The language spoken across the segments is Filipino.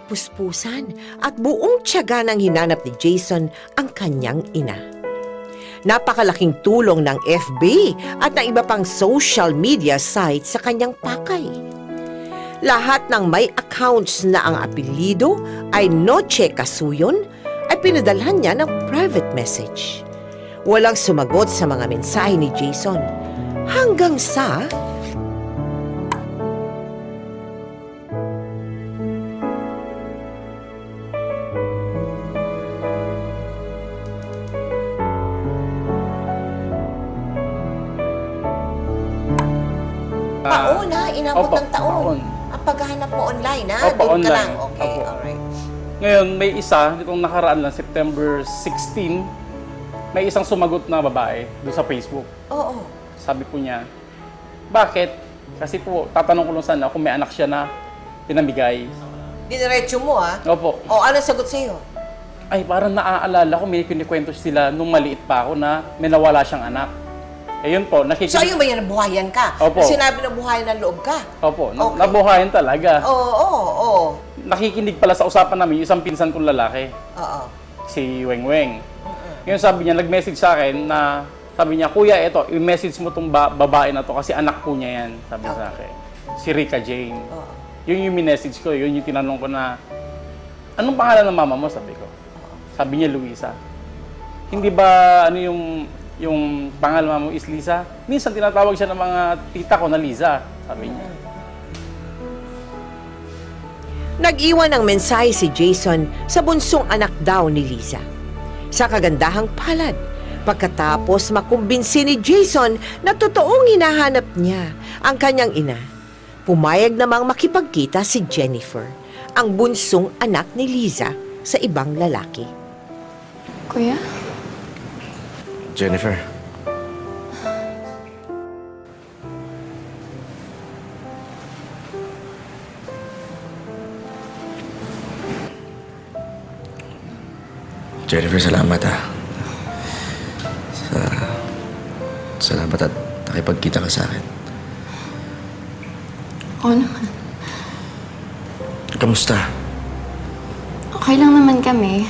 kapuspusan at buong tiyaga ng hinanap ni Jason ang kanyang ina. Napakalaking tulong ng FB at ng iba pang social media sites sa kanyang pakay. Lahat ng may accounts na ang apelyido ay Noche Casuyon ay pinadalhan niya ng private message. Walang sumagot sa mga mensahe ni Jason hanggang sa... Taon ha? Inabot Opo, ng taon. taon. Ang paghahanap mo online ha? Opo, Doon ka online. lang. Okay, Opo. alright. Ngayon, may isa, itong nakaraan lang, September 16, may isang sumagot na babae doon sa Facebook. Oo. Sabi po niya, bakit? Kasi po, tatanong ko lang sana kung may anak siya na pinamigay. Dinerecho mo ha? Opo. O, ano sagot sa'yo? Ay, parang naaalala ko, may kinikwento sila nung maliit pa ako na may nawala siyang anak. Eh yun po, So, ayun ba yan, nabuhayan ka? Opo. Na sinabi na buhayan ng loob ka? Opo, Okay. nabuhayan talaga. Oo. Nakikinig pala sa usapan namin yung isang pinsan kong lalaki, Oo. si Weng Weng. Ngayon sabi niya, nag-message sa akin na, sabi niya, Kuya, eto, i-message mo tong babae na to kasi anak po niya yan, sabi sa akin. Si Rica Jane. Oo. Yun yung minessage ko, yun yung tinanong ko na, anong pangalan ng mama mo? Sabi ko. Sabi niya, Luisa. Hindi ba, ano yung pangalan mo is Lisa? Minsan tinatawag siya ng mga tita ko na Liza, sabi niya. Nag-iwan ng mensahe si Jason sa bunsong anak daw ni Liza. Sa kagandahang palad, pagkatapos makumbinsi ni Jason na totoong hinahanap niya ang kanyang ina, pumayag namang makipagkita si Jennifer, ang bunsong anak ni Liza, sa ibang lalaki. Kuya? Jennifer. Jennifer, salamat ha. Salamat at nakipagkita ka sa akin. Oo naman. Kamusta? Okay lang naman kami.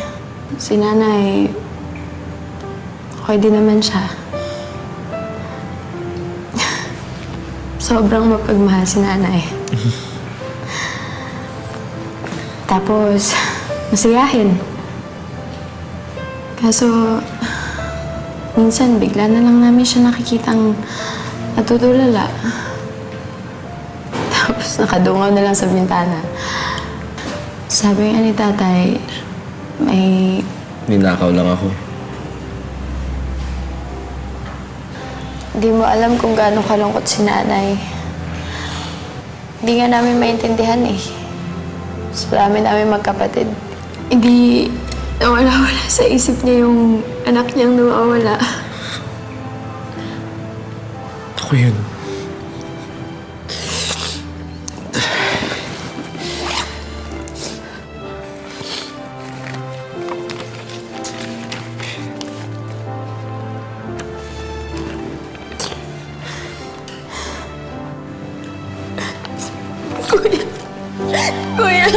Si nanay, okay din naman siya. Sobrang mapagmahal si nanay. Tapos, masiyahin. Kaso, minsan bigla na lang namin siya nakikitang natutulala. Tapos nakadungaw na lang sa bintana. Sabi nga ni tatay, may... Ninakaw lang ako. Di mo alam kung gaano kalungkot si nanay. Hindi nga namin maintindihan eh. Sa dami namin magkapatid. Hindi nawala-wala sa isip niya yung anak niyang nawawala. Ako yun. Kuya!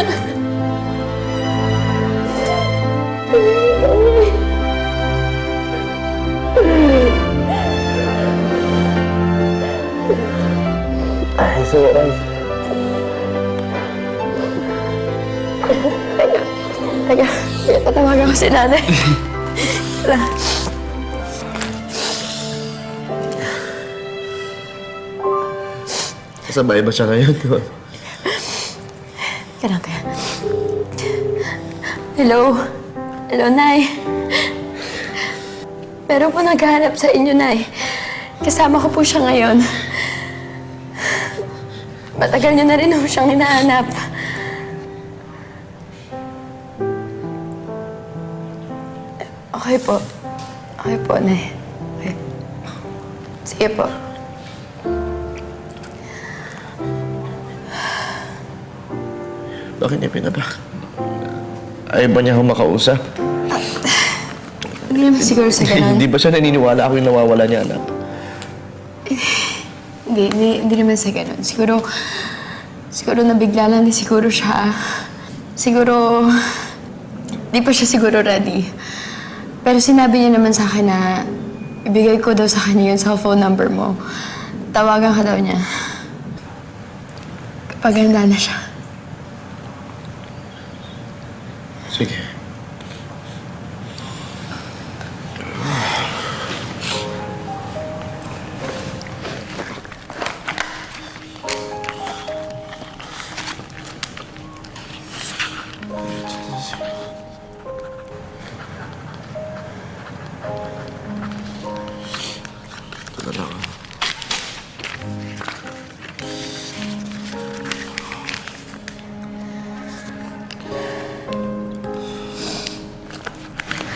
Ay, sorry. Teka, tatawagan ko si nanay. Kasabay ba siya ngayon? Kaya. Hello? Hello, Nay. Meron po naghahanap sa inyo, Nay. Kasama ko po siya ngayon. Matagal niyo na rin po siyang hinahanap. Okay po. Okay po, Nay. Okay. Sige po. Bakit niya pinatak? Ayaw ba niya akong makausap? Hindi naman siguro sa ganun. Hindi ba siya naniniwala ako yung nawawala niya, anak? Hindi naman sa ganun. Siguro nabigla lang din siguro siya. Siguro, di pa siya siguro ready. Pero sinabi niya naman sa akin na ibigay ko daw sa kanya yung cellphone number mo. Tawagan ka daw niya. Kapag handa na siya. Sige. Ito na lang.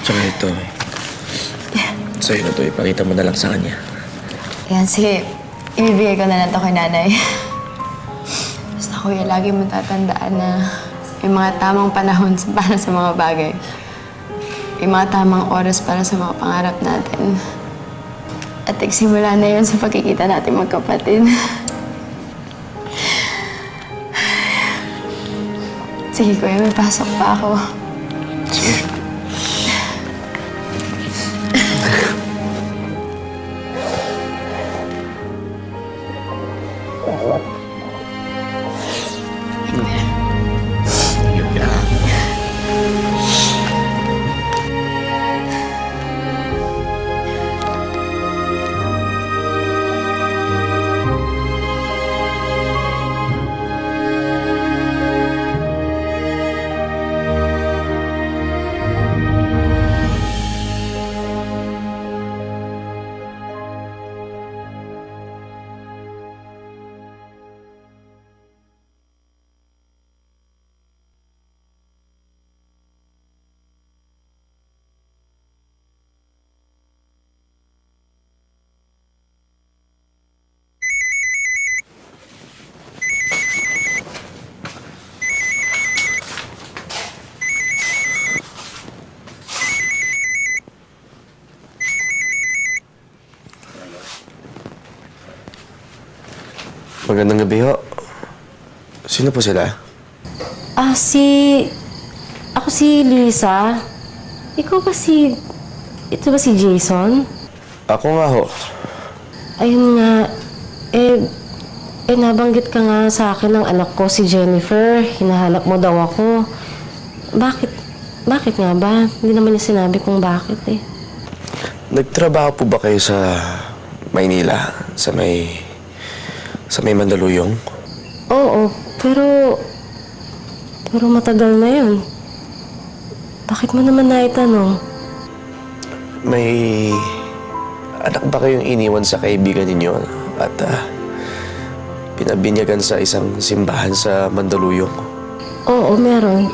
Tsaka ito. Sa'yo na to, ipakita mo na lang sa kanya. Yan, sige. Ibibigay ko na lang to kay nanay. Basta kuya, lagi mo tatandaan na may mga tamang panahon para sa mga bagay. May mga tamang oras para sa mga pangarap natin. At nagsimula na yun sa pagkikita natin magkapatid. Sige kuya, may pasok pa ako. Sige. Magandang gabi ho. Sino po sila? Ako si Lisa. Ikaw ba si... Ito ba si Jason? Ako nga ho. Ayun nga. Nabanggit ka nga sa akin ng anak ko, si Jennifer. Hinahanap mo daw ako. Bakit nga ba? Hindi naman niya sinabi kung bakit eh. Nagtrabaho po ba kayo sa Maynila? Sa may Mandaluyong? Oo, pero matagal na yun. Bakit mo naman naitanong? May anak ba kayong iniwan sa kaibigan ninyo at pinabinyagan sa isang simbahan sa Mandaluyong? Oo, meron.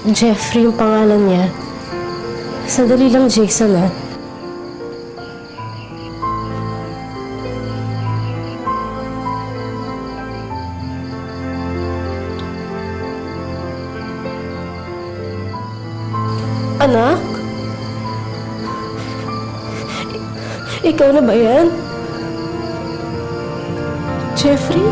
Jeffrey yung pangalan niya. Sandali lang, Jason, ah. Anak? Ikaw na ba yan? Jeffrey?